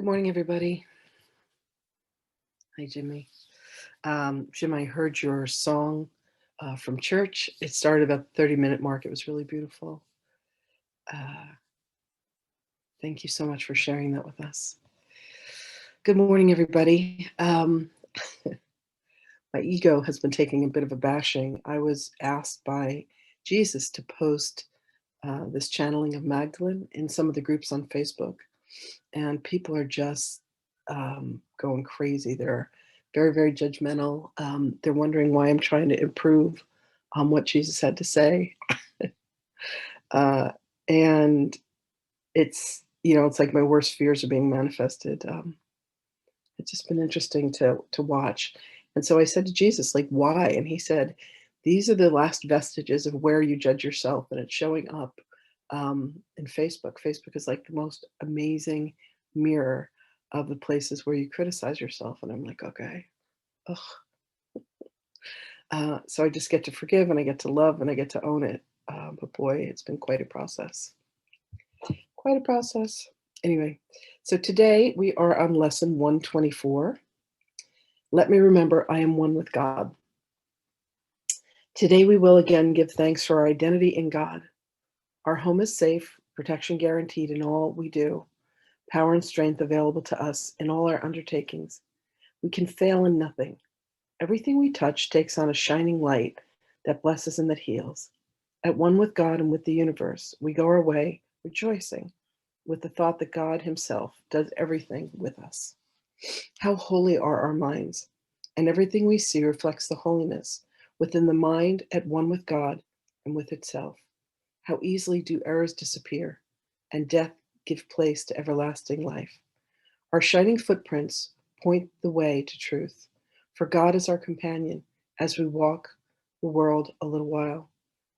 Good morning, everybody. Hi, Jimmy. Jim, I heard your song from church. It started about the 30-minute mark. It was really beautiful. Uh, Thank you so much for sharing that with us. Good morning, everybody. My ego has been taking a bit of a bashing. I was asked by Jesus to post this channeling of Magdalene in some of the groups on Facebook, and people are just going crazy. They're very, very judgmental. They're wondering why I'm trying to improve on what Jesus had to say. uh, and it's like my worst fears are being manifested. It's just been interesting to watch. And so I said to Jesus, like, why? And he said, these are the last vestiges of where you judge yourself, and it's showing up in Facebook. Facebook is like the most amazing mirror of the places where you criticize yourself. And I'm like, okay, ugh. So I just get to forgive and I get to love and I get to own it. But boy, it's been quite a process. Quite a process. Anyway, so today we are on lesson 124. Let me remember I am one with God. Today we will again give thanks for our identity in God. Our home is safe, protection guaranteed in all we do, power and strength available to us in all our undertakings. We can fail in nothing. Everything we touch takes on a shining light that blesses and that heals. At one with God and with the universe, we go our way rejoicing with the thought that God himself does everything with us. How holy are our minds, and everything we see reflects the holiness within the mind at one with God and with itself. How easily do errors disappear and death give place to everlasting life. Our shining footprints point the way to truth, for God is our companion as we walk the world a little while,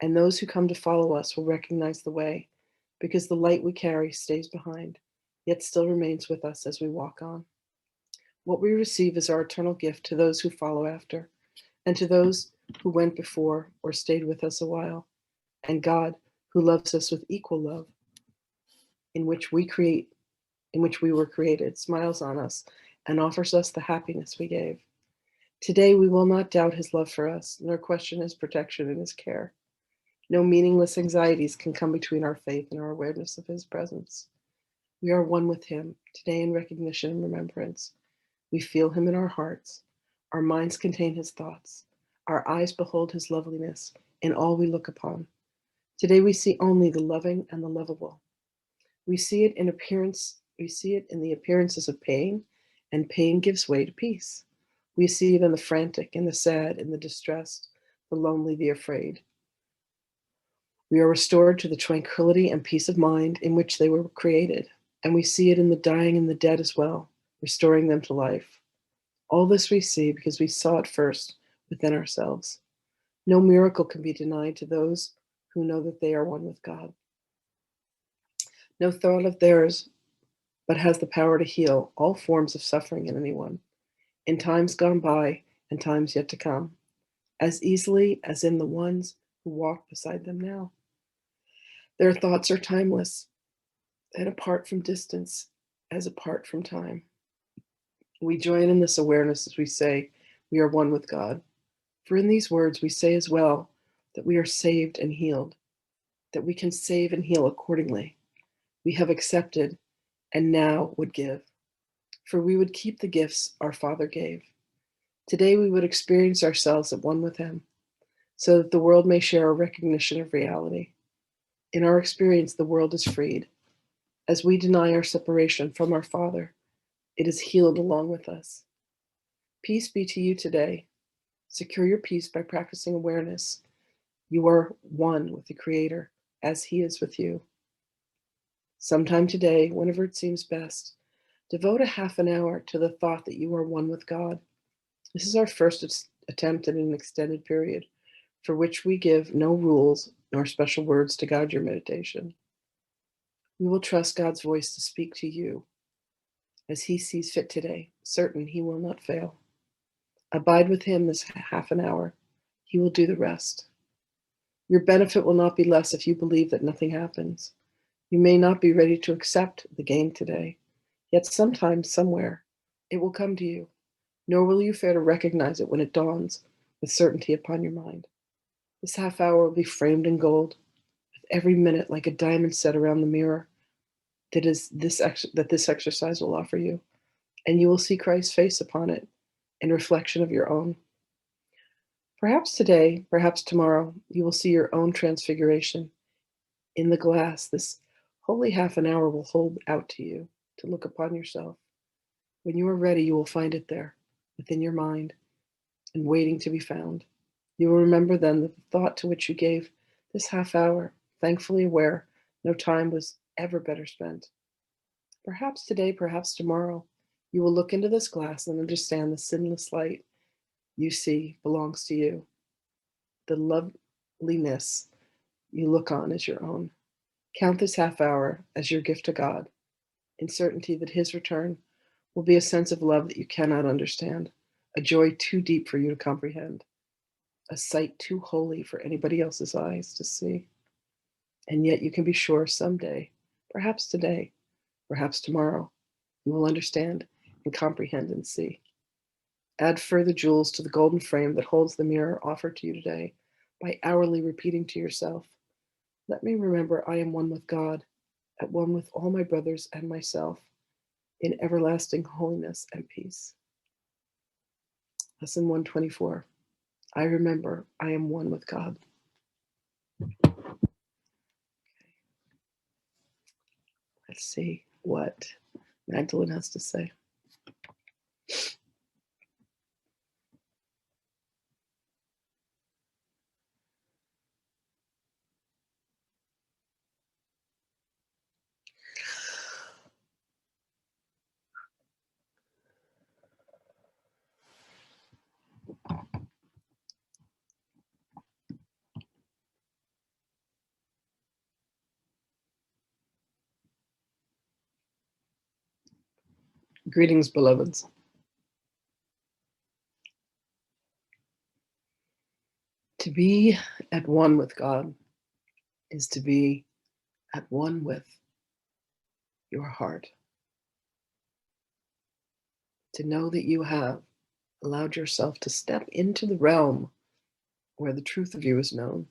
and those who come to follow us will recognize the way, because the light we carry stays behind, yet still remains with us as we walk on. What we receive is our eternal gift to those who follow after, and to those who went before or stayed with us a while, and God, who loves us with equal love, in which we were created, smiles on us and offers us the happiness we gave. Today we will not doubt his love for us, nor question his protection and his care. No meaningless anxieties can come between our faith and our awareness of his presence. We are one with him, today in recognition and remembrance. We feel him in our hearts. Our minds contain his thoughts. Our eyes behold his loveliness in all we look upon. Today we see only the loving and the lovable. We see it in the appearances of pain, and pain gives way to peace. We see it in the frantic, in the sad, in the distressed, the lonely, the afraid. We are restored to the tranquility and peace of mind in which they were created, and we see it in the dying and the dead as well, restoring them to life. All this we see because we saw it first within ourselves. No miracle can be denied to those who know that they are one with God. No thought of theirs but has the power to heal all forms of suffering in anyone, in times gone by and times yet to come, as easily as in the ones who walk beside them now. Their thoughts are timeless and apart from distance as apart from time. We join in this awareness as we say we are one with God. For in these words we say as well that we are saved and healed, that we can save and heal accordingly. We have accepted and now would give, for we would keep the gifts our Father gave. Today we would experience ourselves at one with him, so that the world may share a recognition of reality. In our experience, the world is freed. As we deny our separation from our Father, it is healed along with us. Peace be to you today. Secure your peace by practicing awareness. You are one with the Creator, as he is with you. Sometime today, whenever it seems best, devote a half an hour to the thought that you are one with God. This is our first attempt at an extended period, for which we give no rules nor special words to guide your meditation. We will trust God's voice to speak to you as he sees fit today, certain he will not fail. Abide with him this half an hour. He will do the rest. Your benefit will not be less if you believe that nothing happens. You may not be ready to accept the gain today. Yet sometime, somewhere, it will come to you, nor will you fail to recognize it when it dawns with certainty upon your mind. This half hour will be framed in gold, with every minute like a diamond set around the mirror that this exercise will offer you, and you will see Christ's face upon it in reflection of your own. Perhaps today, perhaps tomorrow, you will see your own transfiguration in the glass. This holy half an hour will hold out to you to look upon yourself. When you are ready, you will find it there within your mind and waiting to be found. You will remember then that the thought to which you gave this half hour, thankfully aware no time was ever better spent. Perhaps today, perhaps tomorrow, you will look into this glass and understand the sinless light you see belongs to you. The loveliness you look on as your own. Count this half hour as your gift to God, in certainty that His return will be a sense of love that you cannot understand, a joy too deep for you to comprehend, a sight too holy for anybody else's eyes to see. And yet you can be sure someday, perhaps today, perhaps tomorrow, you will understand and comprehend and see. Add further jewels to the golden frame that holds the mirror offered to you today by hourly repeating to yourself, "Let me remember I am one with God, at one with all my brothers and myself, in everlasting holiness and peace." Lesson 124. I remember I am one with God. Let's see what Magdalene has to say. Greetings, beloveds. To be at one with God is to be at one with your heart. To know that you have allowed yourself to step into the realm where the truth of you is known,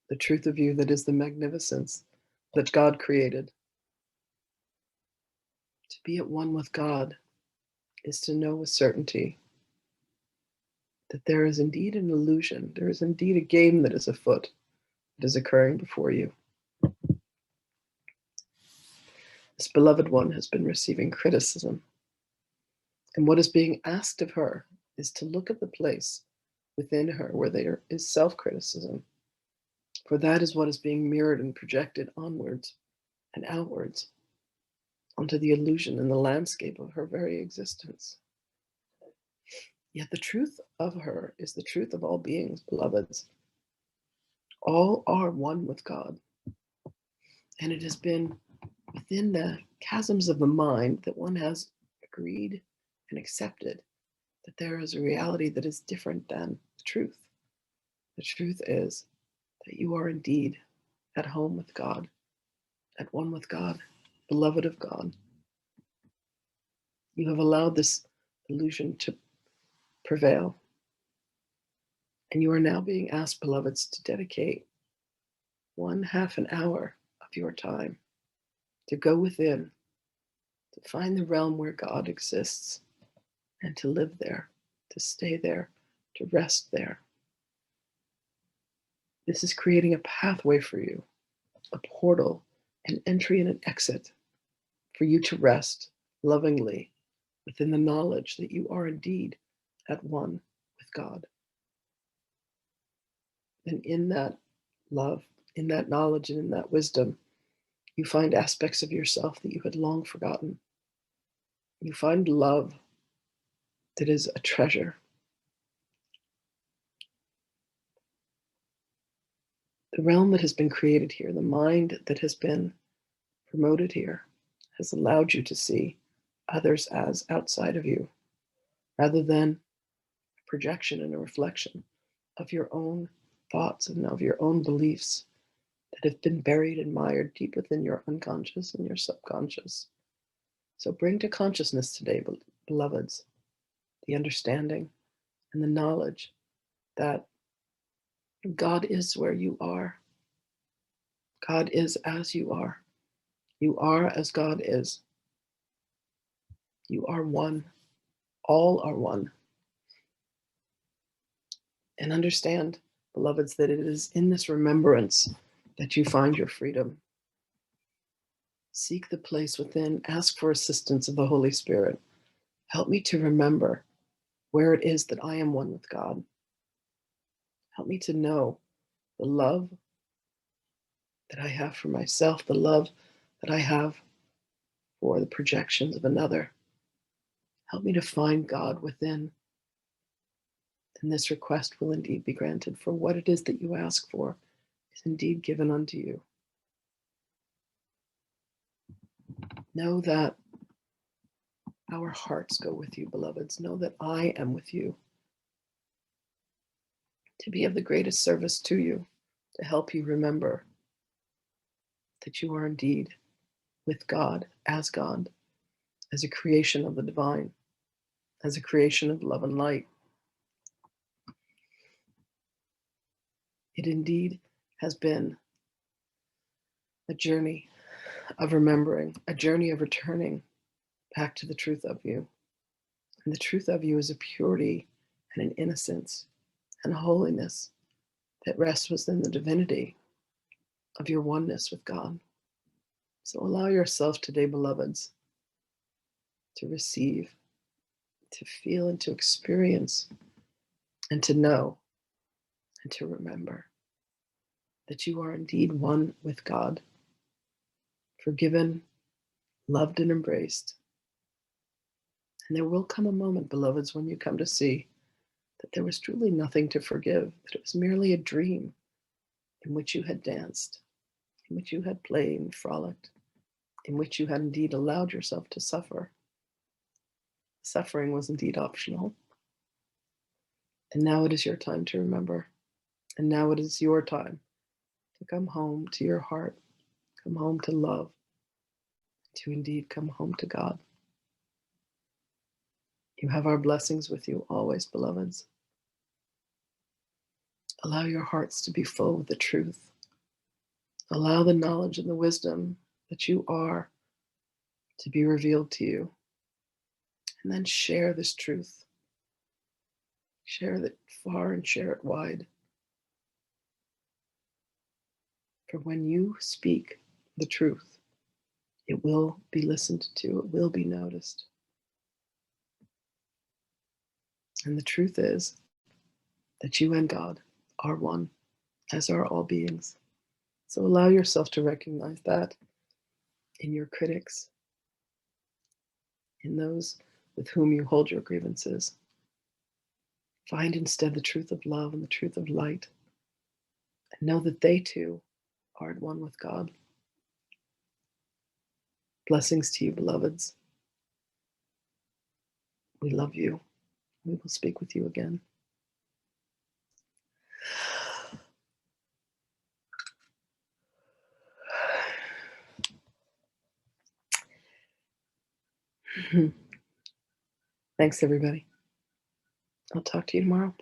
the truth of you that is the magnificence that God created. To be at one with God is to know with certainty that there is indeed an illusion, there is indeed a game that is afoot, that is occurring before you. This beloved one has been receiving criticism, and what is being asked of her is to look at the place within her where there is self-criticism, for that is what is being mirrored and projected onwards and outwards onto the illusion and the landscape of her very existence. Yet the truth of her is the truth of all beings, beloveds. All are one with God. And it has been within the chasms of the mind that one has agreed and accepted that there is a reality that is different than the truth. The truth is that you are indeed at home with God, at one with God, beloved of God. You have allowed this illusion to prevail. And you are now being asked, beloveds, to dedicate one half an hour of your time to go within, to find the realm where God exists, and to live there, to stay there, to rest there. This is creating a pathway for you, a portal, an entry and an exit for you to rest lovingly within the knowledge that you are indeed at one with God. And in that love, in that knowledge, and in that wisdom, you find aspects of yourself that you had long forgotten. You find love that is a treasure. The realm that has been created here, the mind that has been promoted here, has allowed you to see others as outside of you, rather than a projection and a reflection of your own thoughts and of your own beliefs that have been buried and mired deep within your unconscious and your subconscious. So bring to consciousness today, beloveds, the understanding and the knowledge that God is where you are. God is as you are. You are as God is. You are one. All are one. And understand, beloveds, that it is in this remembrance that you find your freedom. Seek the place within. Ask for assistance of the Holy Spirit. Help me to remember where it is that I am one with God. Help me to know the love that I have for myself, the love that I have for the projections of another. Help me to find God within. And this request will indeed be granted, for what it is that you ask for is indeed given unto you. Know that our hearts go with you, beloveds. Know that I am with you to be of the greatest service to you, to help you remember that you are indeed with God, as a creation of the divine, as a creation of love and light. It indeed has been a journey of remembering, a journey of returning back to the truth of you. And the truth of you is a purity and an innocence and a holiness that rests within the divinity of your oneness with God. So allow yourself today, beloveds, to receive, to feel, and to experience, and to know, and to remember that you are indeed one with God, forgiven, loved, and embraced. And there will come a moment, beloveds, when you come to see that there was truly nothing to forgive, that it was merely a dream in which you had danced, in which you had played and frolicked, in which you had indeed allowed yourself to suffer. Suffering was indeed optional. And now it is your time to remember. And now it is your time to come home to your heart, come home to love, to indeed come home to God. You have our blessings with you always, beloveds. Allow your hearts to be full with the truth. Allow the knowledge and the wisdom that you are to be revealed to you. And then share this truth. Share it far and share it wide. For when you speak the truth, it will be listened to, it will be noticed. And the truth is that you and God are one, as are all beings. So allow yourself to recognize that in your critics, in those with whom you hold your grievances. Find instead the truth of love and the truth of light, and know that they too are at one with God. Blessings to you, beloveds. We love you. We will speak with you again. Thanks, everybody. I'll talk to you tomorrow.